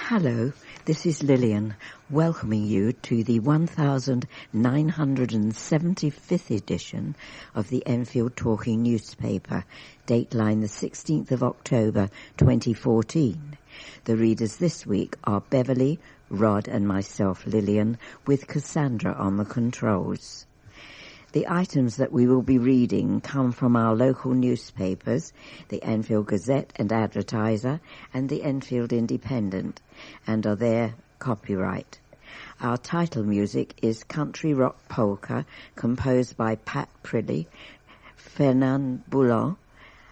Hello, this is Lilian, welcoming you to the 1975th edition of the Enfield Talking newspaper, Dateline the 16th of October 2014. The readers this week are Beverley, Rod and myself, Lilian, with Cassandra on the controls. The items that we will be reading come from our local newspapers, the Enfield Gazette and Advertiser and the Enfield Independent, and are their copyright. Our title music is Country Rock Polka, composed by Pat Prilly, Fernand Boulan,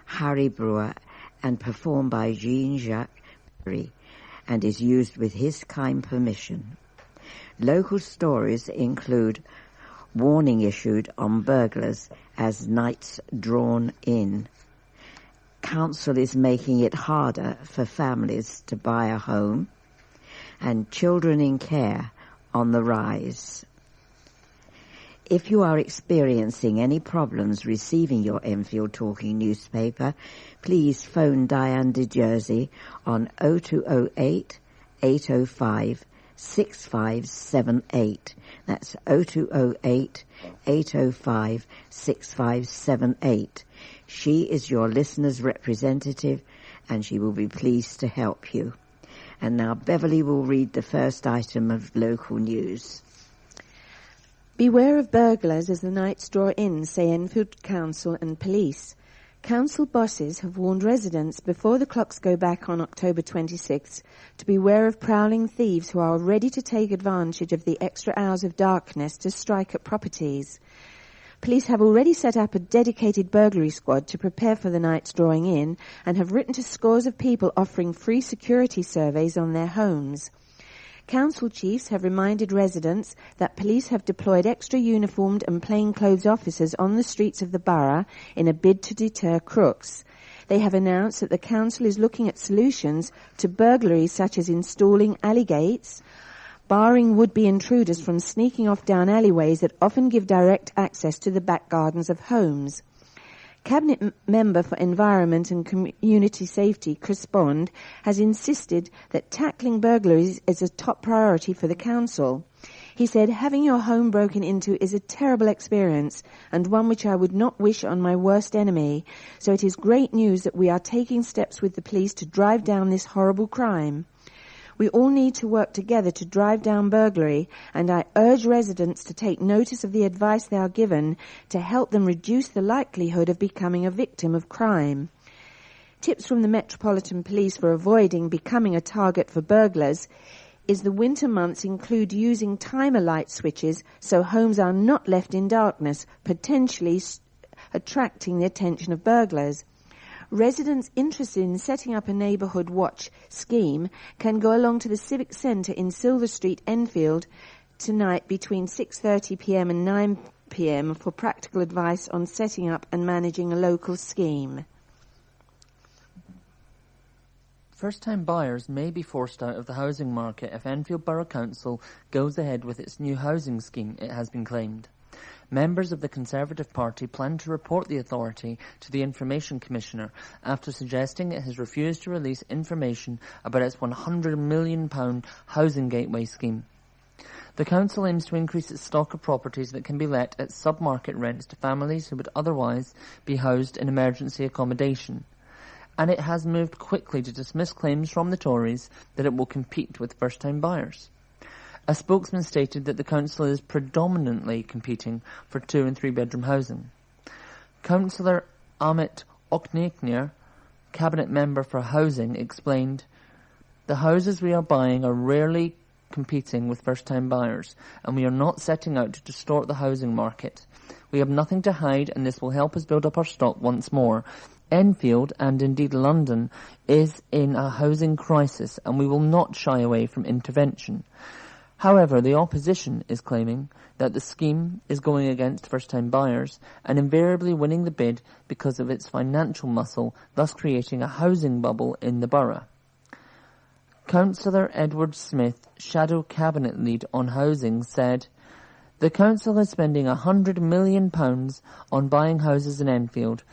Harry Brewer, and performed by Jean-Jacques Perry, and is used with his kind permission. Local stories include warning issued on burglars as nights drawn in. Council is making it harder for families to buy a home, and children in care on the rise. If you are experiencing any problems receiving your Enfield Talking newspaper, please phone Diane de Jersey on 0208 805 6578. That's 0208 805 6578. She is your listener's representative, and she will be pleased to help you. And now Beverley will read the first item of local news. Beware of burglars as the nights draw in, say Enfield Council and police. Council bosses have warned residents before the clocks go back on October 26th to beware of prowling thieves who are ready to take advantage of the extra hours of darkness to strike at properties. Police have already set up a dedicated burglary squad to prepare for the nights drawing in and have written to scores of people offering free security surveys on their homes. Council chiefs have reminded residents that police have deployed extra uniformed and plainclothes officers on the streets of the borough in a bid to deter crooks. They have announced that the council is looking at solutions to burglaries such as installing alley gates, barring would-be intruders from sneaking off down alleyways that often give direct access to the back gardens of homes. Cabinet Member for Environment and Community Safety, Chris Bond, has insisted that tackling burglaries is a top priority for the council. He said, having your home broken into is a terrible experience and one which I would not wish on my worst enemy, so it is great news that we are taking steps with the police to drive down this horrible crime. We all need to work together to drive down burglary, and I urge residents to take notice of the advice they are given to help them reduce the likelihood of becoming a victim of crime. Tips from the Metropolitan Police for avoiding becoming a target for burglars is the winter months include using timer light switches so homes are not left in darkness, potentially attracting the attention of burglars. Residents interested in setting up a neighbourhood watch scheme can go along to the Civic Centre in Silver Street, Enfield, tonight between 6:30pm and 9pm for practical advice on setting up and managing a local scheme. First-time buyers may be forced out of the housing market if Enfield Borough Council goes ahead with its new housing scheme, it has been claimed. Members of the Conservative Party plan to report the authority to the Information Commissioner after suggesting it has refused to release information about its £100 million housing gateway scheme. The council aims to increase its stock of properties that can be let at sub-market rents to families who would otherwise be housed in emergency accommodation. And it has moved quickly to dismiss claims from the Tories that it will compete with first-time buyers. A spokesman stated that the council is predominantly competing for 2- and 3-bedroom housing. Councillor Amit Oknekner, Cabinet Member for Housing, explained, "The houses we are buying are rarely competing with first-time buyers, and we are not setting out to distort the housing market. We have nothing to hide, and this will help us build up our stock once more. Enfield, and indeed London, is in a housing crisis, and we will not shy away from intervention." However, the opposition is claiming that the scheme is going against first-time buyers and invariably winning the bid because of its financial muscle, thus creating a housing bubble in the borough. Councillor Edward Smith, Shadow Cabinet Lead on Housing, said, "The council is spending £100 million on buying houses in Enfield,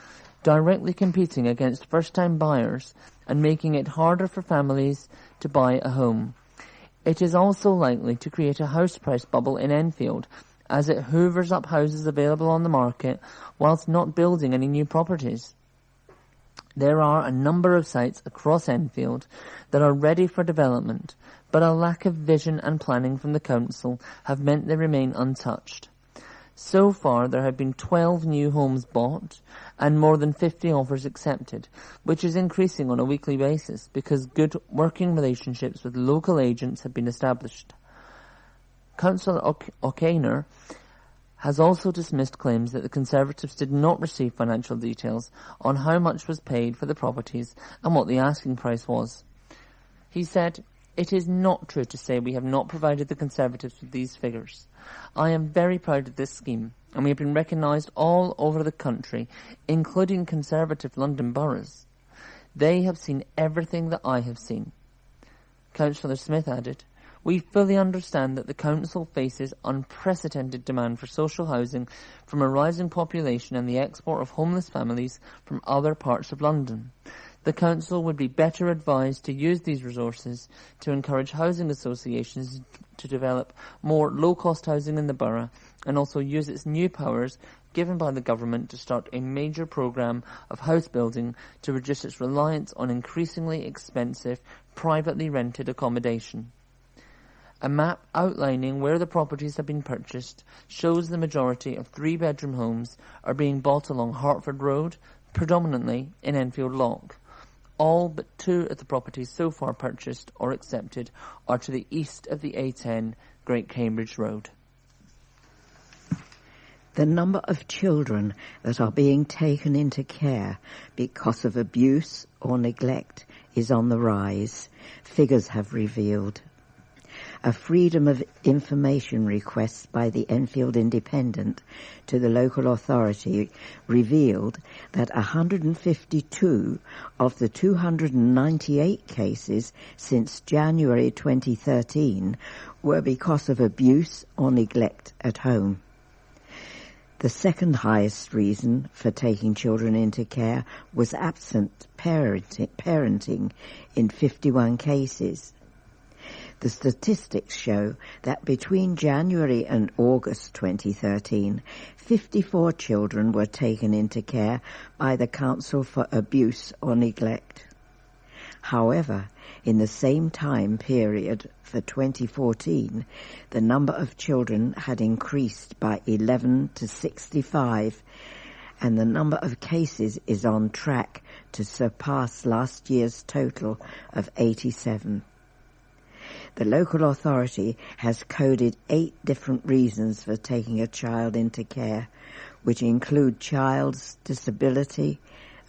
directly competing against first-time buyers and making it harder for families to buy a home. It is also likely to create a house price bubble in Enfield, as it hoovers up houses available on the market whilst not building any new properties. There are a number of sites across Enfield that are ready for development, but a lack of vision and planning from the council have meant they remain untouched. So far, there have been 12 new homes bought and more than 50 offers accepted, which is increasing on a weekly basis because good working relationships with local agents have been established. Councillor O'Connor has also dismissed claims that the Conservatives did not receive financial details on how much was paid for the properties and what the asking price was. He said, "It is not true to say we have not provided the Conservatives with these figures. I am very proud of this scheme, and we have been recognised all over the country, including Conservative London boroughs. They have seen everything that I have seen." Councillor Smith added, "We fully understand that the Council faces unprecedented demand for social housing from a rising population and the export of homeless families from other parts of London. The Council would be better advised to use these resources to encourage housing associations to develop more low-cost housing in the borough and also use its new powers given by the government to start a major programme of house building to reduce its reliance on increasingly expensive, privately rented accommodation." A map outlining where the properties have been purchased shows the majority of three-bedroom homes are being bought along Hertford Road, predominantly in Enfield Lock. All but 2 of the properties so far purchased or accepted are to the east of the A10 Great Cambridge Road. The number of children that are being taken into care because of abuse or neglect is on the rise, figures have revealed. A Freedom of Information request by the Enfield Independent to the local authority revealed that 152 of the 298 cases since January 2013 were because of abuse or neglect at home. The second highest reason for taking children into care was absent parenting in 51 cases. The statistics show that between January and August 2013, 54 children were taken into care by the council for abuse or neglect. However, in the same time period for 2014, the number of children had increased by 11 to 65, and the number of cases is on track to surpass last year's total of 87. The local authority has coded 8 different reasons for taking a child into care, which include child's disability,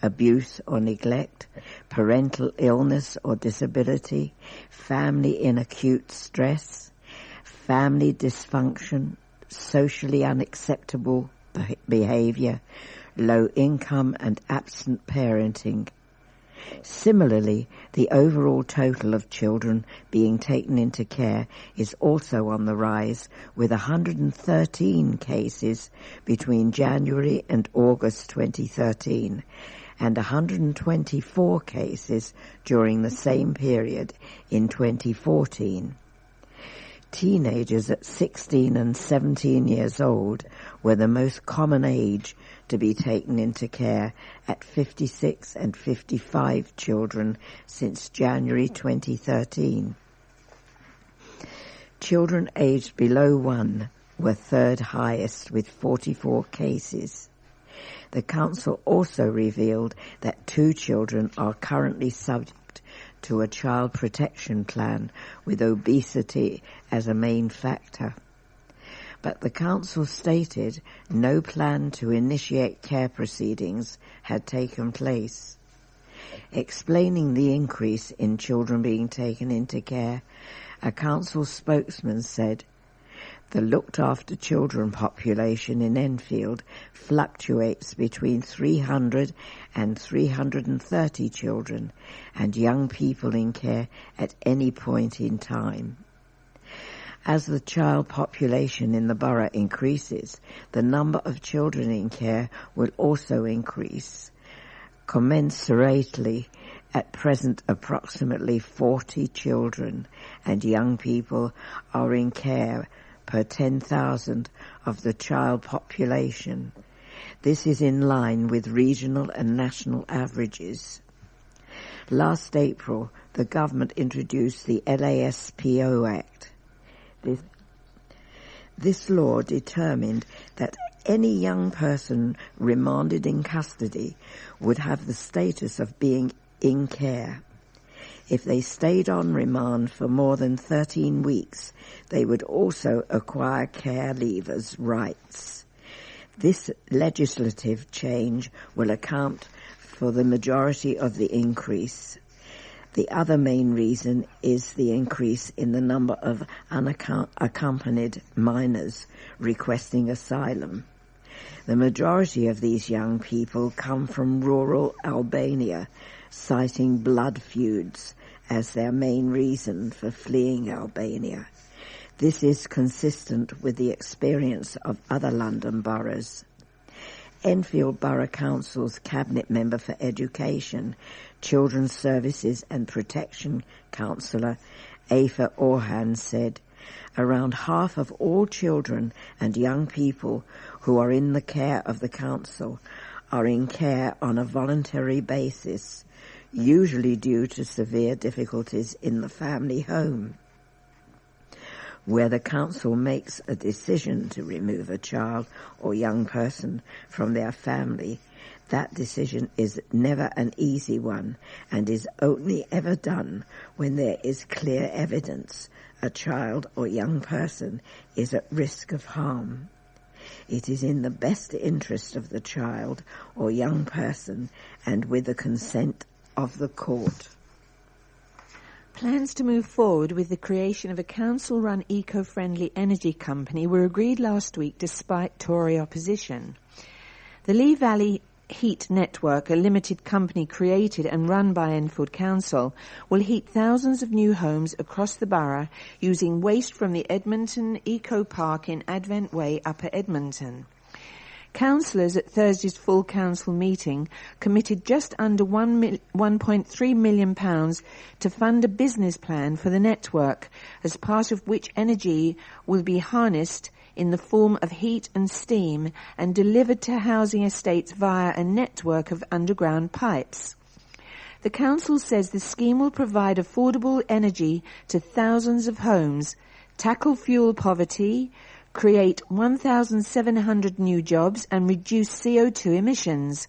abuse or neglect, parental illness or disability, family in acute stress, family dysfunction, socially unacceptable behaviour, low income and absent parenting. Similarly, the overall total of children being taken into care is also on the rise, with 113 cases between January and August 2013 and 124 cases during the same period in 2014. Teenagers at 16 and 17 years old were the most common age to be taken into care at 56 and 55 children since January 2013. Children aged below 1 were third highest with 44 cases. The council also revealed that 2 children are currently subject to a child protection plan with obesity as a main factor. But the council stated no plan to initiate care proceedings had taken place. Explaining the increase in children being taken into care, a council spokesman said, "The looked after children population in Enfield fluctuates between 300 and 330 children and young people in care at any point in time. As the child population in the borough increases, the number of children in care will also increase commensurately At present, approximately 40 children and young people are in care per 10,000 of the child population. This is in line with regional and national averages. Last April, the government introduced the LASPO Act. This law determined that any young person remanded in custody would have the status of being in care. If they stayed on remand for more than 13 weeks, they would also acquire care leavers' rights. This legislative change will account for the majority of the increase. The other main reason is the increase in the number of unaccompanied minors requesting asylum. The majority of these young people come from rural Albania, citing blood feuds as their main reason for fleeing Albania. This is consistent with the experience of other London boroughs. Enfield Borough Council's Cabinet Member for Education, Children's Services and Protection Councillor Afa Orhan said, "Around half of all children and young people who are in the care of the council are in care on a voluntary basis, usually due to severe difficulties in the family home. Where the council makes a decision to remove a child or young person from their family, that decision is never an easy one and is only ever done when there is clear evidence a child or young person is at risk of harm. It is in the best interest of the child or young person and with the consent of the court." Plans to move forward with the creation of a council-run eco-friendly energy company were agreed last week despite Tory opposition. The Lee Valley Heat Network, a limited company created and run by Enfield Council, will heat thousands of new homes across the borough using waste from the Edmonton Eco Park in Advent Way, Upper Edmonton. Councillors at Thursday's full council meeting committed just under £1.3 million to fund a business plan for the network, as part of which energy will be harnessed in the form of heat and steam and delivered to housing estates via a network of underground pipes. The council says the scheme will provide affordable energy to thousands of homes, tackle fuel poverty, create 1,700 new jobs and reduce CO2 emissions.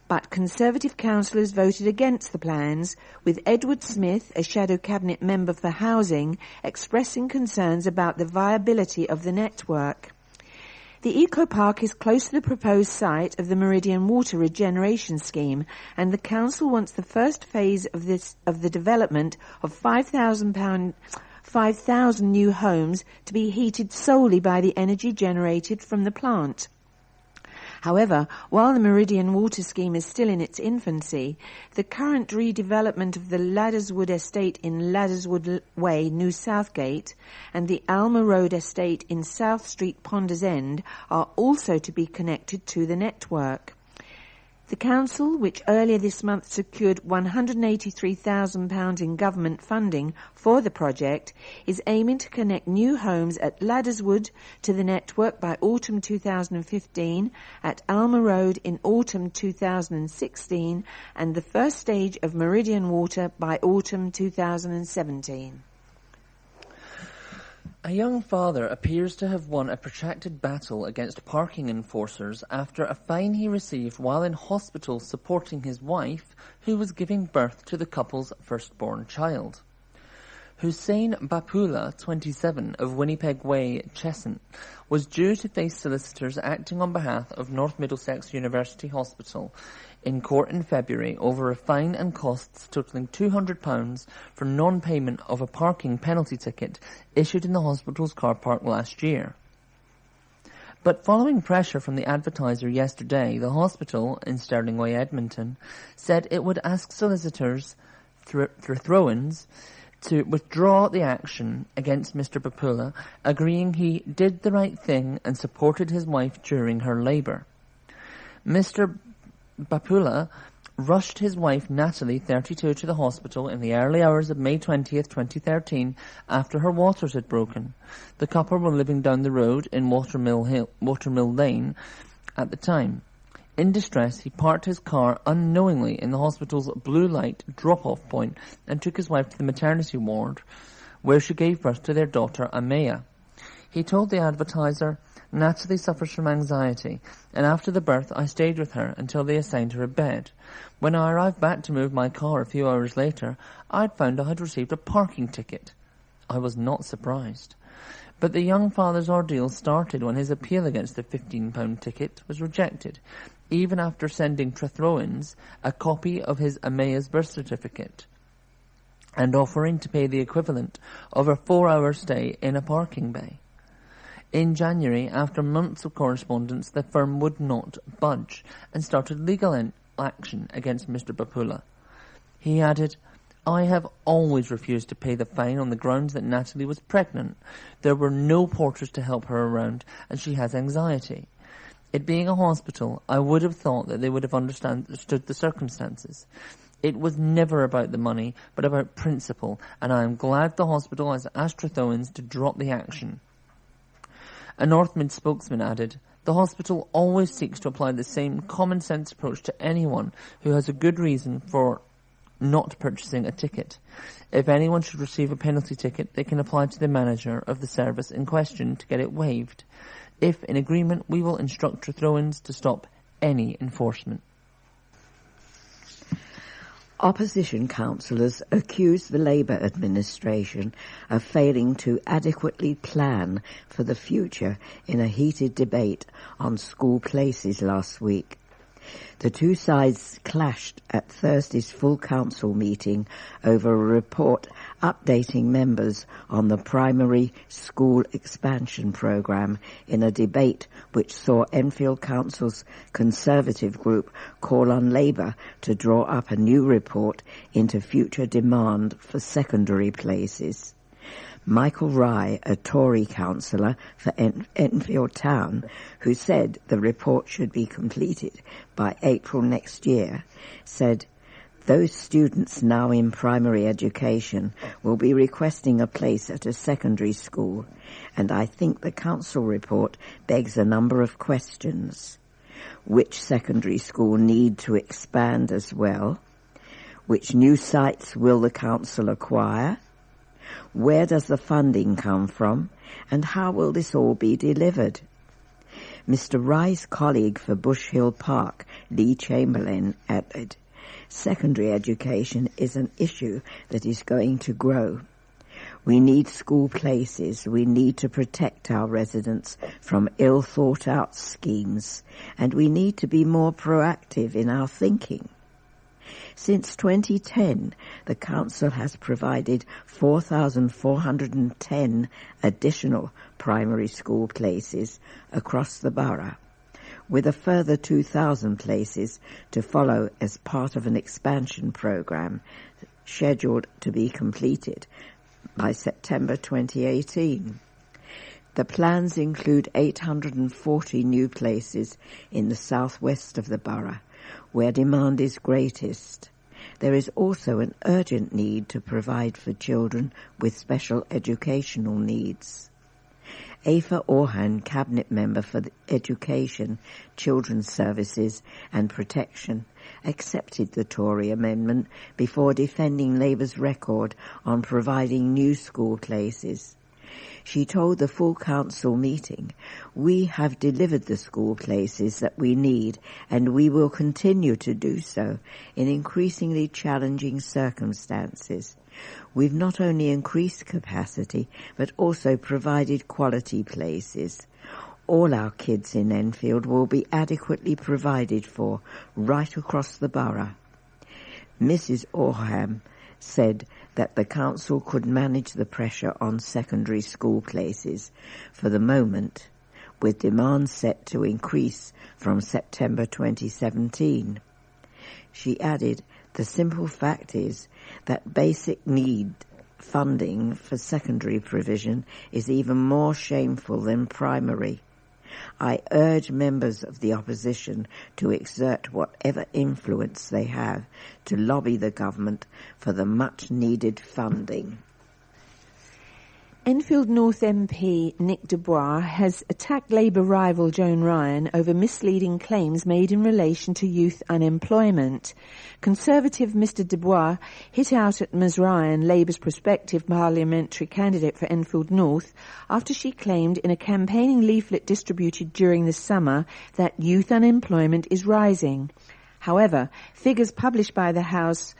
But Conservative councillors voted against the plans, with Edward Smith, a shadow cabinet member for housing, expressing concerns about the viability of the network. The Eco Park is close to the proposed site of the Meridian Water Regeneration Scheme, and the council wants the first phase of the development of 5,000 new homes to be heated solely by the energy generated from the plant. However, while the Meridian Water Scheme is still in its infancy, the current redevelopment of the Ladderswood Estate in Ladderswood Way, New Southgate, and the Alma Road Estate in South Street, Ponders End, are also to be connected to the network. The council, which earlier this month secured £183,000 in government funding for the project, is aiming to connect new homes at Ladderswood to the network by autumn 2015, at Alma Road in autumn 2016, and the first stage of Meridian Water by autumn 2017. A young father appears to have won a protracted battle against parking enforcers after a fine he received while in hospital supporting his wife, who was giving birth to the couple's firstborn child. Hussein Bapula, 27, of Winnipeg Way, Cheshunt, was due to face solicitors acting on behalf of North Middlesex University Hospital in court in February over a fine and costs totalling £200 for non-payment of a parking penalty ticket issued in the hospital's car park last year. But following pressure from the Advertiser yesterday, the hospital in Stirling Way, Edmonton, said it would ask solicitors, Throw-ins, to withdraw the action against Mr. Bapula, agreeing he did the right thing and supported his wife during her labour. Mr. Bapula rushed his wife Natalie, 32, to the hospital in the early hours of May 20th, 2013, after her waters had broken. The couple were living down the road in Watermill Lane at the time. In distress, he parked his car unknowingly in the hospital's blue light drop-off point and took his wife to the maternity ward, where she gave birth to their daughter Amaya. He told the Advertiser, "Natalie suffers from anxiety, and after the birth I stayed with her until they assigned her a bed. When I arrived back to move my car a few hours later, I'd found I had received a parking ticket. I was not surprised." But the young father's ordeal started when his appeal against the £15 ticket was rejected, even after sending Trethroins a copy of his Amaya's birth certificate and offering to pay the equivalent of a 4-hour stay in a parking bay. In January, after months of correspondence, the firm would not budge and started legal action against Mr. Bapula. He added, "I have always refused to pay the fine on the grounds that Natalie was pregnant. There were no porters to help her around, and she has anxiety. It being a hospital, I would have thought that they would have understood the circumstances. It was never about the money, but about principle, and I am glad the hospital has asked Trethowens to drop the action." A North Mid spokesman added, "The hospital always seeks to apply the same common-sense approach to anyone who has a good reason for not purchasing a ticket. If anyone should receive a penalty ticket, they can apply to the manager of the service in question to get it waived. If in agreement, we will instruct Trethowens to stop any enforcement." Opposition councillors accused the Labour administration of failing to adequately plan for the future in a heated debate on school places last week. The two sides clashed at Thursday's full council meeting over a report updating members on the primary school expansion programme in a debate which saw Enfield Council's Conservative group call on Labour to draw up a new report into future demand for secondary places. Michael Rye, a Tory councillor for Enfield Town, who said the report should be completed by April next year, said, "Those students now in primary education will be requesting a place at a secondary school, and I think the council report begs a number of questions. Which secondary school need to expand as well? Which new sites will the council acquire? Where does the funding come from, and how will this all be delivered?" Mr. Rye's colleague for Bush Hill Park, Lee Chamberlain, added, "Secondary education is an issue that is going to grow. We need school places. We need to protect our residents from ill-thought-out schemes, and we need to be more proactive in our thinking. Since 2010, the Council has provided 4,410 additional primary school places across the borough, with a further 2,000 places to follow as part of an expansion programme scheduled to be completed by September 2018. The plans include 840 new places in the southwest of the borough, where demand is greatest. There is also an urgent need to provide for children with special educational needs. Aoife Orhan, Cabinet Member for Education, Children's Services and Protection, accepted the Tory amendment before defending Labour's record on providing new school places. She told the full council meeting, "We have delivered the school places that we need, and we will continue to do so in increasingly challenging circumstances. We've not only increased capacity, but also provided quality places. All our kids in Enfield will be adequately provided for right across the borough." Mrs. Orham said that the council could manage the pressure on secondary school places for the moment, with demand set to increase from September 2017. She added, "The simple fact is that basic need funding for secondary provision is even more shameful than primary. I urge members of the opposition to exert whatever influence they have to lobby the government for the much-needed funding. Enfield North MP Nick Dubois has attacked Labour rival Joan Ryan over misleading claims made in relation to youth unemployment. Conservative Mr Dubois hit out at Ms Ryan, Labour's prospective parliamentary candidate for Enfield North, after she claimed in a campaigning leaflet distributed during the summer that youth unemployment is rising. However, figures published by the House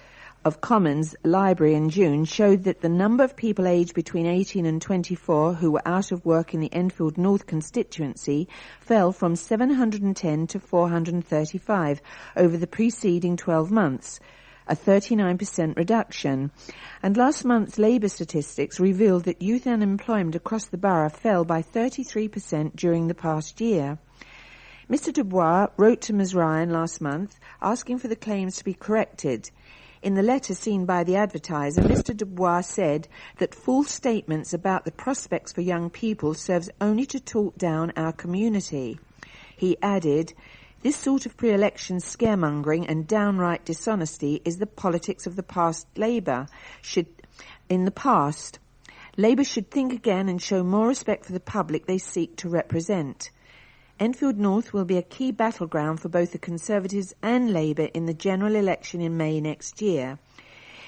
of Commons Library in June showed that the number of people aged between 18 and 24 who were out of work in the Enfield North constituency fell from 710 to 435 over the preceding 12 months, a 39% reduction. And last month's Labour statistics revealed that youth unemployment across the borough fell by 33% during the past year. Mr Dubois wrote to Ms Ryan last month asking for the claims to be corrected. In the letter seen by the Advertiser, Mr Dubois said that false statements about the prospects for young people serves only to talk down our community. He added, "This sort of pre-election scaremongering and downright dishonesty is the politics of the past Labour. Labour should think again and show more respect for the public they seek to represent. Enfield North will be a key battleground for both the Conservatives and Labour in the general election in May next year.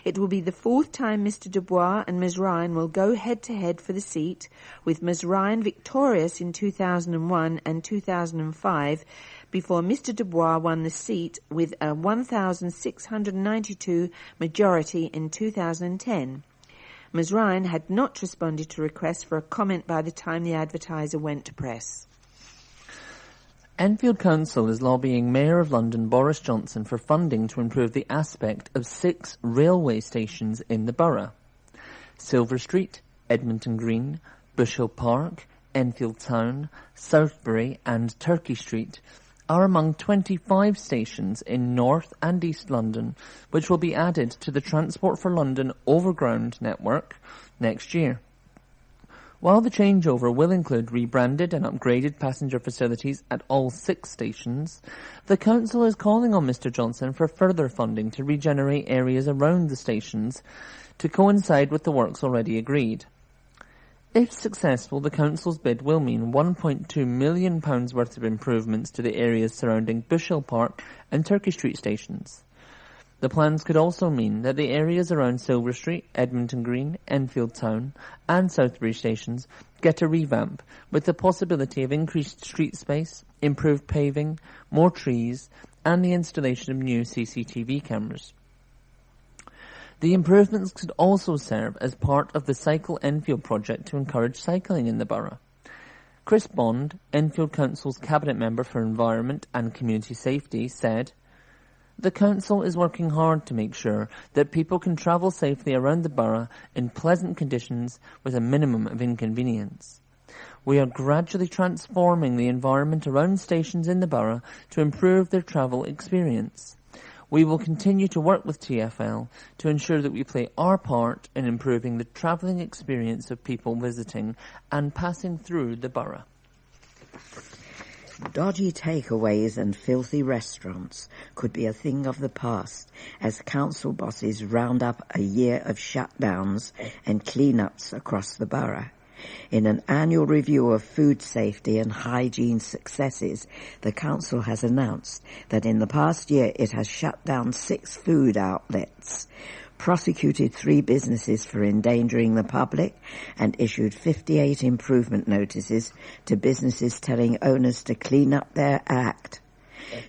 It will be the fourth time Mr Dubois and Ms Ryan will go head-to-head for the seat, with Ms Ryan victorious in 2001 and 2005, before Mr Dubois won the seat with a 1,692 majority in 2010. Ms Ryan had not responded to requests for a comment by the time the Advertiser went to press. Enfield Council is lobbying Mayor of London Boris Johnson for funding to improve the aspect of 6 railway stations in the borough. Silver Street, Edmonton Green, Bush Hill Park, Enfield Town, Southbury and Turkey Street are among 25 stations in North and East London which will be added to the Transport for London overground network next year. While the changeover will include rebranded and upgraded passenger facilities at all 6 stations, the Council is calling on Mr Johnson for further funding to regenerate areas around the stations to coincide with the works already agreed. If successful, the Council's bid will mean £1.2 million worth of improvements to the areas surrounding Bush Hill Park and Turkey Street stations. The plans could also mean that the areas around Silver Street, Edmonton Green, Enfield Town and Southbury stations get a revamp, with the possibility of increased street space, improved paving, more trees and the installation of new CCTV cameras. The improvements could also serve as part of the Cycle Enfield project to encourage cycling in the borough. Chris Bond, Enfield Council's Cabinet Member for Environment and Community Safety, said, "The Council is working hard to make sure that people can travel safely around the borough in pleasant conditions with a minimum of inconvenience. We are gradually transforming the environment around stations in the borough to improve their travel experience. We will continue to work with TfL to ensure that we play our part in improving the travelling experience of people visiting and passing through the borough." Dodgy takeaways and filthy restaurants could be a thing of the past as council bosses round up a year of shutdowns and clean-ups across the borough. In an annual review of food safety and hygiene successes, the council has announced that in the past year it has shut down 6 food outlets, prosecuted 3 businesses for endangering the public, and issued 58 improvement notices to businesses telling owners to clean up their act.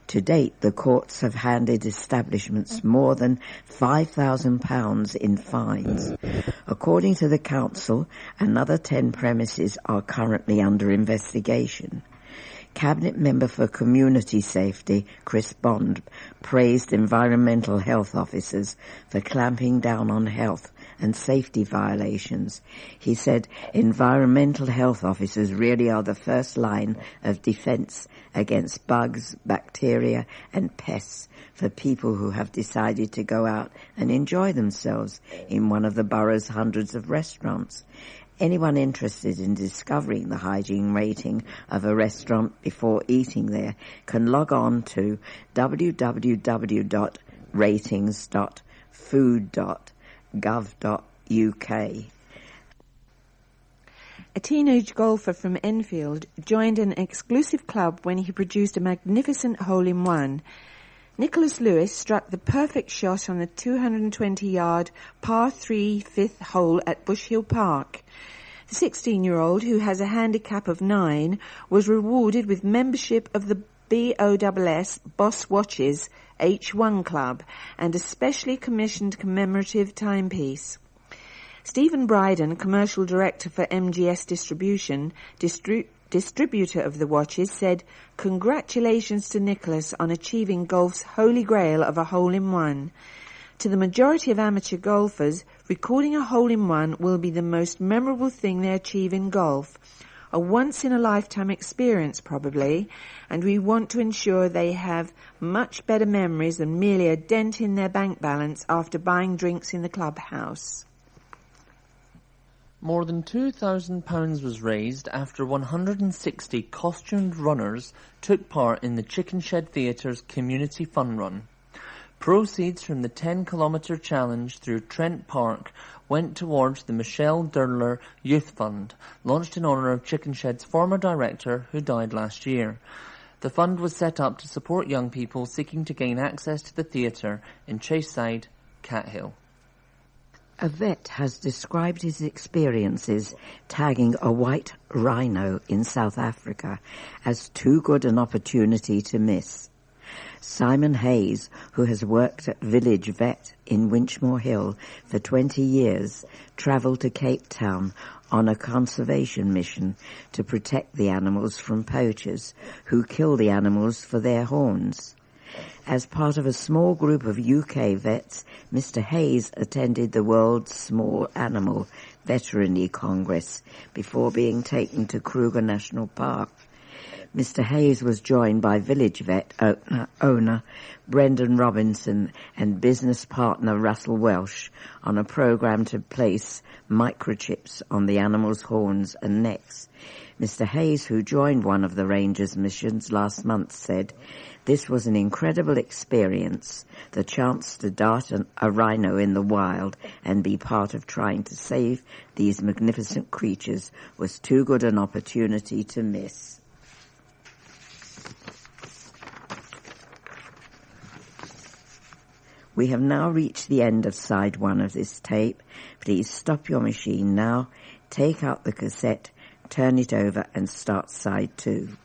To date, the courts have handed establishments more than £5,000 in fines. According to the council, another 10 premises are currently under investigation. Cabinet Member for Community Safety, Chris Bond, praised environmental health officers for clamping down on health and safety violations. He said environmental health officers really are the first line of defence against bugs, bacteria and pests for people who have decided to go out and enjoy themselves in one of the borough's hundreds of restaurants. Anyone interested in discovering the hygiene rating of a restaurant before eating there can log on to www.ratings.food.gov.uk. A teenage golfer from Enfield joined an exclusive club when he produced a magnificent hole-in-one. Nicholas Lewis struck the perfect shot on the 220-yard par 3 fifth hole at Bush Hill Park. The 16-year-old, who has a handicap of 9, was rewarded with membership of the BOSS Boss Watches H1 Club and a specially commissioned commemorative timepiece. Stephen Bryden, commercial director for MGS Distribution, distributor of the watches, said, "Congratulations to Nicholas on achieving golf's holy grail of a hole-in-one. To the majority of amateur golfers, recording a hole-in-one will be the most memorable thing they achieve in golf. A once-in-a-lifetime experience, probably, and we want to ensure they have much better memories than merely a dent in their bank balance after buying drinks in the clubhouse." More than £2,000 was raised after 160 costumed runners took part in the Chicken Shed Theatre's Community Fun Run. Proceeds from the 10-kilometre challenge through Trent Park went towards the Michelle Durler Youth Fund, launched in honour of Chicken Shed's former director who died last year. The fund was set up to support young people seeking to gain access to the theatre in Chaseside, Cathill. A vet has described his experiences tagging a white rhino in South Africa as too good an opportunity to miss. Simon Hayes, who has worked at Village Vet in Winchmore Hill for 20 years, travelled to Cape Town on a conservation mission to protect the animals from poachers who kill the animals for their horns. As part of a small group of UK vets, Mr. Hayes attended the World's Small Animal Veterinary Congress before being taken to Kruger National Park. Mr. Hayes was joined by Village Vet owner Brendan Robinson and business partner Russell Welsh on a program to place microchips on the animals' horns and necks. Mr. Hayes, who joined one of the Rangers' missions last month, said, "This was an incredible experience. The chance to dart a rhino in the wild and be part of trying to save these magnificent creatures was too good an opportunity to miss." We have now reached the end of side 1 of this tape. Please stop your machine now, take out the cassette, turn it over and start side 2.